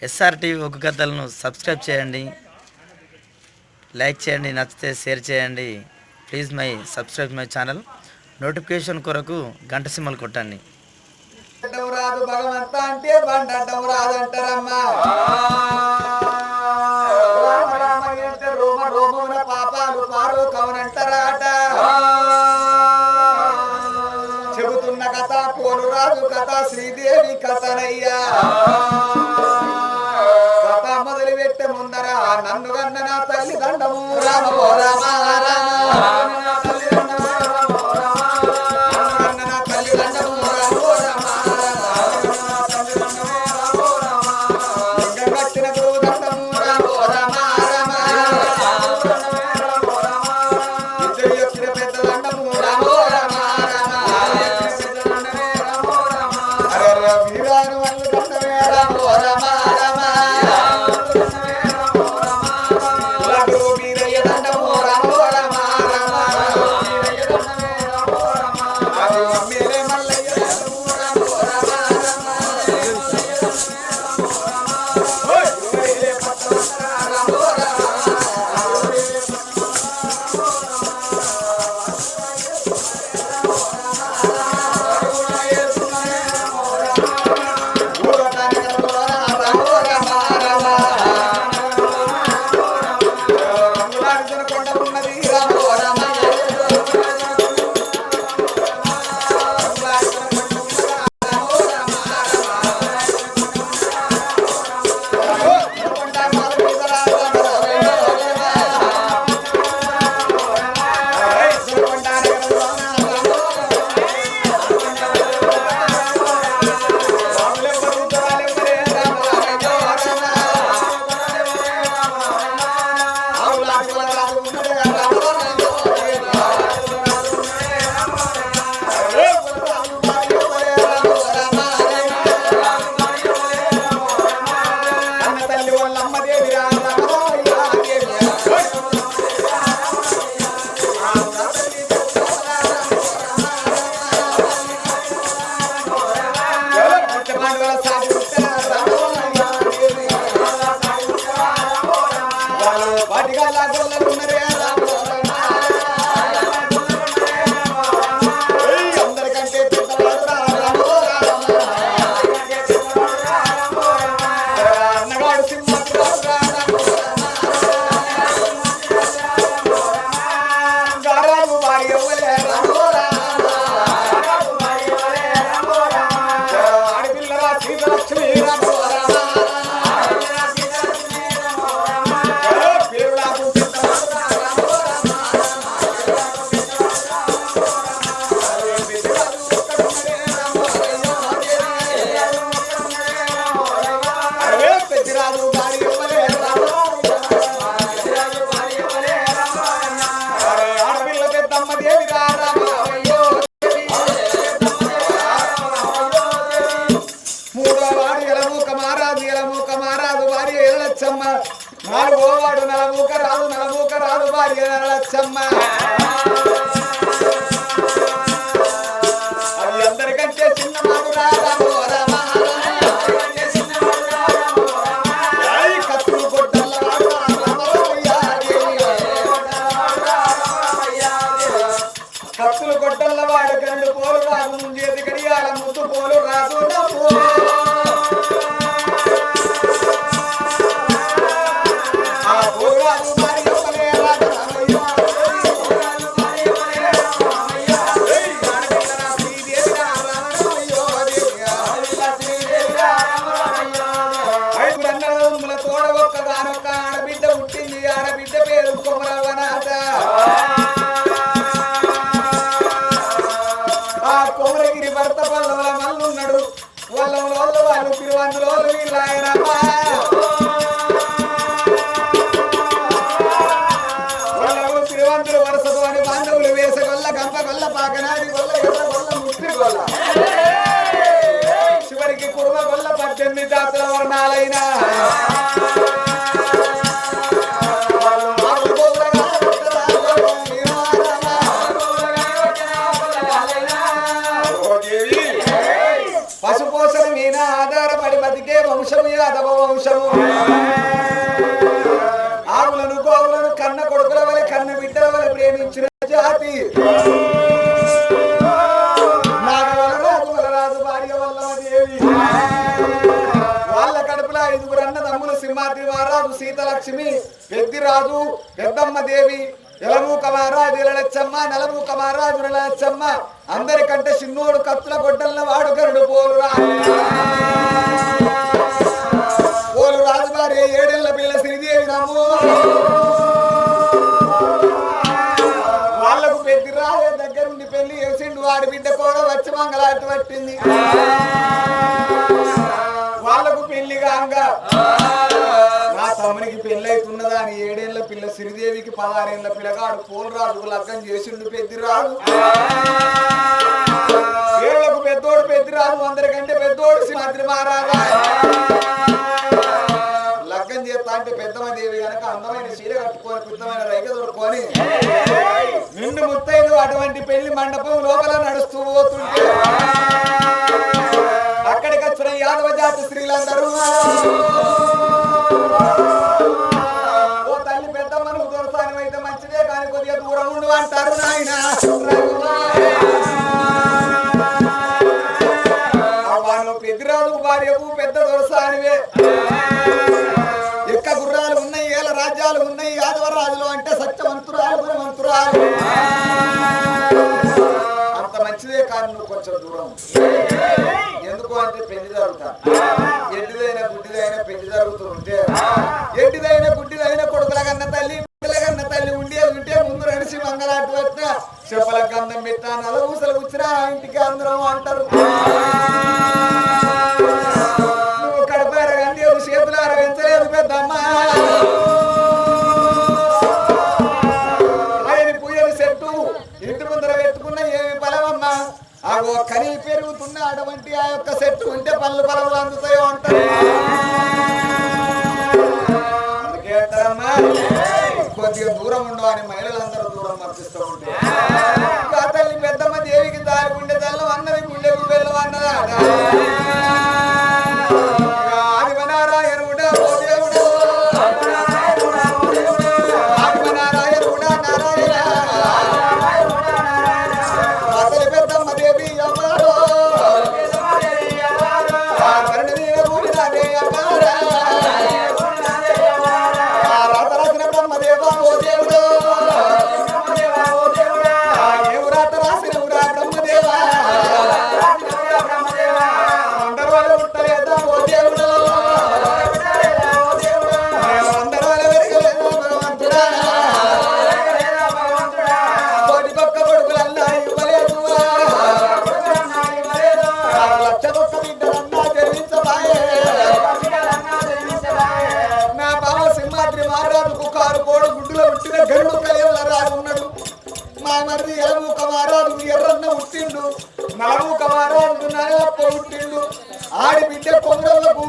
SR TV ఒగ్గు కథలను subscribe చేయండి, like చేయండి, నచ్చితే షేర్ చేయండి. Please subscribe my channel. Notification కొరకు గంట సింబల్ కొట్టండి. రాదు భగవంత అంటే బండటం రాదంటారమ్మా. రోమ రోమమున పాపాలు పారు కవనంటారాట. చెబుతున్న కథ పోలు రాజు కథ శ్రీదేవి కథనయ్యా. కథ మొదలు పెట్టే ముందర నన్ను కన్న నా తల్లి దండము రామ రామ నాలుగోవాడు నలమూక రాదు భార్య నలచ్చమ్మ. అది అందరికంటే చిన్నవాడు కత్తులు కొట్టల్ల వాడు గండు పోలు రాదు ముంజేది గడియాల ముద్దు పోలు రాదు చివరికి కుర్మ గొల్ల 18 జాతుల వర్ణాలైన పశుపోషణ మీద ఆధారపడి బతికే వంశము యాదవ వంశము ఆవులను గోవులను కన్న కొడుకుల వలె కన్న బిడ్డల వలె ప్రేమించిన జాతి నాగవలరాజు భార్య వల్లదేవి వాళ్ళ కడుపుల 5 అన్నదమ్ములు సింహాద్రి మహారాజు సీతలక్ష్మి పెద్దిరాజు పెద్దమ్మ దేవి ఎలమూక మహారాజు ఎలలచ్చమ్మ నలమూక మహారాజు నలచ్చమ్మ అందరికంటే చిన్నోడు కత్తుల గొడ్డల వాడు గరుడు పోలు రాజుగారి 7 ఏళ్ల పిల్ల శ్రీదేవి నమ్ము వాళ్లకు పెద్దిరాజు దగ్గరుండి పెళ్లి చేసిండు వాడి బిడ్డ కూడా వచ్చి మంగళాటి పట్టింది వాళ్లకు పెళ్లి కాగా నా తమ్మునికి పెళ్లి అవుతున్నదా అని 7 ఏళ్ల పిల్ల శ్రీదేవికి 16 ఏళ్ల పిల్లగాడు పోలరాజుకు లగ్గం చేసిండు పెద్దిరాజు ఏళ్లకు పెద్దోడు పెద్దిరాజు అందరికంటే పెద్దోడు సింహాద్రి మహారాజా లగ్గం చేస్తా అంటే పెద్దమ్మ దేవి కనుక అందమైన చీర కట్టుకొని పెద్దమైన రైక దొరుకుని నిండు ముత్తైదు అటువంటి పెళ్లి మండపం లోపల నడుస్తూ పోతుంటే అక్కడికి వచ్చిన యాదవ జాతి స్త్రీలందరూ ఓ తల్లి పెద్దమ్మను దొరసానం అయితే మంచిదే కానీ కొద్దిగా దూరం ఉండు అంటారు నాయన పెద్దిరాజు భార్యకు పెద్ద దొరసానివే ఎక్క గుర్రాలు ఉన్నాయి 7 రాజ్యాలు ఉన్నాయి యాదవ రాజులు అంటే సత్యవంతురాలు గుణవంతురాలు అంత మంచిదే కానీ నువ్వు కొంచెం దూరం ఎందుకు అంటే పెళ్లి జరుగుతా ఎడ్డిదైన గుడ్డిదైన పెళ్లి జరుగుతుంటే ఎడ్డిదైన గుడ్డిదైన కొడుకుల కన్న తల్లి పిల్లల కన్న తల్లి ఉంటే ముందు నడిచి మంగళాటి వచ్చిన చెప్పల గంధం పెట్టా నలవూసలు వచ్చినా ఇంటికి అందరం అంటారు నువ్వు కడుపు అరగండి చేతులు అరగించలేదు పెద్దమ్మా ఆయన పూయని చెట్టు ఇంటి ముందర పెట్టుకున్న ఏమి బలమమ్మా ఆ కనీ పెరుగుతున్న అటువంటి ఆ యొక్క చెట్టు ఉంటే పళ్ళు పొలములు అందుతాయో అంటారు అందుకే అంటారమ్మా కొద్దిగా దూరం ఉండవు అని మహిళలందరూ దూరం పంపిస్తూ ఉంటారు తల్లి పెద్దమ్మ దేవికి దారి గుండె తెల్లం అన్నది గుండెకు వెళ్ళం అన్నదా ఆదివనారాయణుడా ఓ దేవుడు ఆదివనారాయణుడా నారాయణ తల్లి పెద్దమ్మ దేవి అమ్మారో కరుణీయ గుడినాదే అమ్మారా రాతరాసిన బ్రహ్మదేవ ఓ దేవుడు ఎవరాత రాసిన బ్రహ్మదేవ అందరూ వాళ్ళు ఉంటాయేదా ఓ దేవుడు అందరూ వాళ్ళు వెరగలేదా భగవంతుడా కోటికొక్క కొడుకులన్నా ఇవ్వలేదు లక్షకొక్క బిడ్డలన్నా జన్మించబాయే నా బావ సింహాద్రి మహారాజుకు 6 కోడు గుడ్డులో పుట్టిన గరుడు కలియుల రాజు ఉన్నాడు మా మరిది ఎలమూక మహారాజు ఎర్రన్న పుట్టిండు నలమూక మహారాజు నలప్ప పుట్టిండు ఆడి బిడ్డ కొండలకు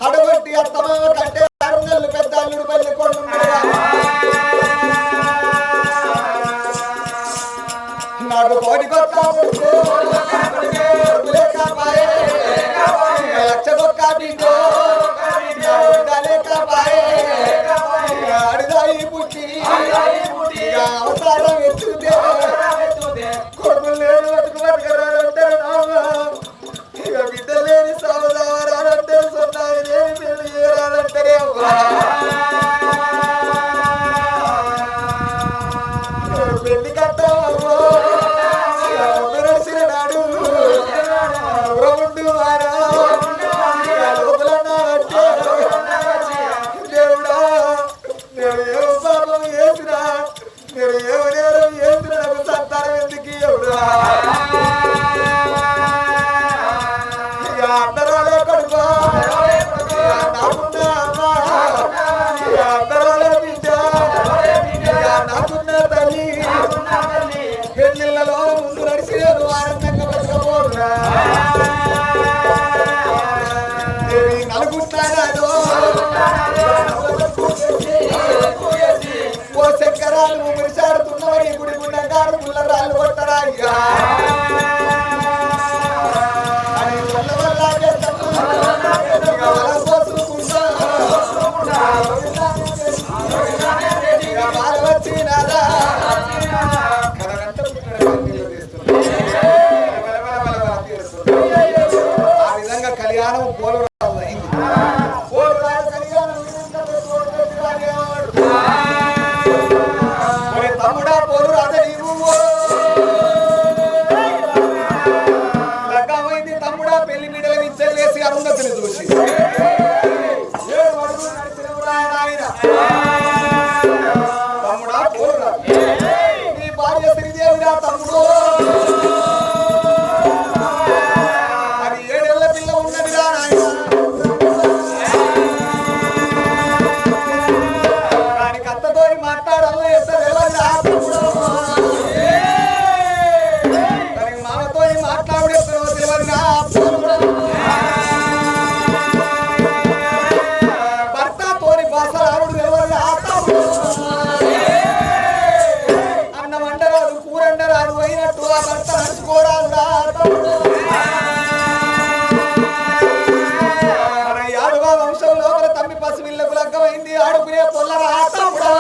అడగొట్టి అత్తమామ కంటే 6 నెలలు పెద్ద అల్లుడు పల్లి కొండున్నాడు నాకు కోటికొక్క లక్షకొక్క బిడ్డ అడిదాయి పుట్టి అవతారం ఎత్తుతే కొడుకులు లేని బతుకు బతకరాలంటారు ఇక బిడ్డ లేని సోదరాలంటారు సొన్నాయి లేని పెళ్లి చేయరాలంటారే పెళ్లి కట్టామో నడిచిన నాడు రౌండు వారా లోపలన్నారంటే దేవుడా నేను ఏ పాపం చేసినా నేను ఎవరెవరో చేసినా నాకు సంతానం ఎందుకు ఎవడా ఇక అందరాలే కొడుకో నాకున్న అమ్మ ఇక అందరాలే బిడ్డ ఇక నాకున్న తల్లి పెళ్ళిళ్ళలో ముందు నడిచి నేను ఆనందంగా బతకపోతున్నా నలుగుంటానో ఓ చక్కరాలు మురిచాడుతున్నవని గుడి గుండగారు ముల్లరాళ్ళు కొట్టరా ఇక అని వల్ల ఏడు అడుగులు నడిచినవురా నాయన తమ్ముడా పోరురా నీ భార్య శ్రీదేవిరా తమ్ముడు అది 7 ఏళ్ల పిల్ల ఉన్నదిరా నాయన దానికి అత్తతో మాట్లాడాలో ఎంత తెలియదురా తమ్ముడు దానికి మామతో మాట్లాడేస్తారో తెలియదురా తమ్ముడు భర్తతోని భాషలాడు తెలియదురా తమ్ముడు అన్నం అండరాదు కూరండరాదు అయినట్టు ఆ భర్త నడుచుకోరాదురా తమ్ముడు మన యాదవ వంశం లోపల తమ్మి పసిపిల్లకు లగ్గమైంది ఆడుకునే పొల్లరా తమ్ముడా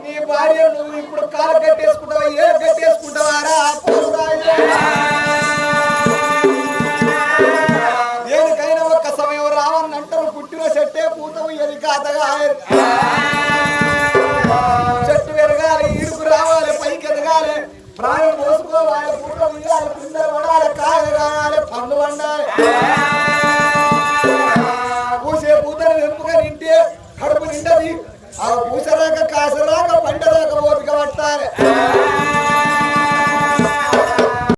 నీ భార్య నువ్వు ఇప్పుడు కాలు కట్టేసుకుంటావా ఏడు కట్టేసుకుంటావారా దేనికైనా ఒక్క సమయం రావన్నంటారు పుట్టిన చెట్టే పూతవు ఎది కాతగా చెట్టు ఎరగాలి ఈడుకు రావాలి పైకి ఎదగాలి ప్రాణం పోసుకోవాలి పూట ఉయ్యాలి పిందెలు పడాలి కాయలు కాయాలి పండు వండాలి పూసే పూతను వెనుకగా నింటే కడుపు నిండది ఆ పూసరాక కాసరాక పంటరాక ఓపిక పట్టాలి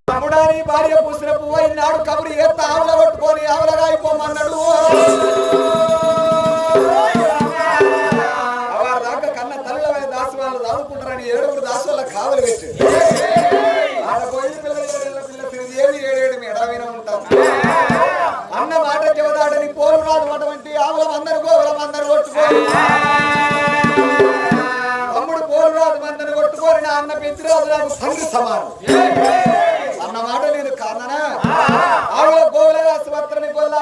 తమ్ముడాని భార్య పూసిన పువ్వు అయినాడు కబురు ఎత్త ఆవుల కొట్టుకొని ఆవులగా అయిపోమన్నాడు వారి దాకా కన్న తల్లివే దాసు వాళ్ళు దాదుకుంటారని 7 దాసుల కావలి పెట్టి ఆడ పోయి పిల్ల శ్రీదేవి 7 ఎడవైనా ఉంటారు అన్న మాట చెవదాడని పోరు రాదు అటువంటి ఆవుల మందరు గోవుల మందరు కొట్టుకోని తమ్ముడు పోరు రాదు మందరు కొట్టుకోని నా అన్న పెంచిరాదు నాకు తండ్రి సమానం అన్న మాట నేను కాదనా ఆవుల గోవుల ఆసుపత్రిని గొల్ల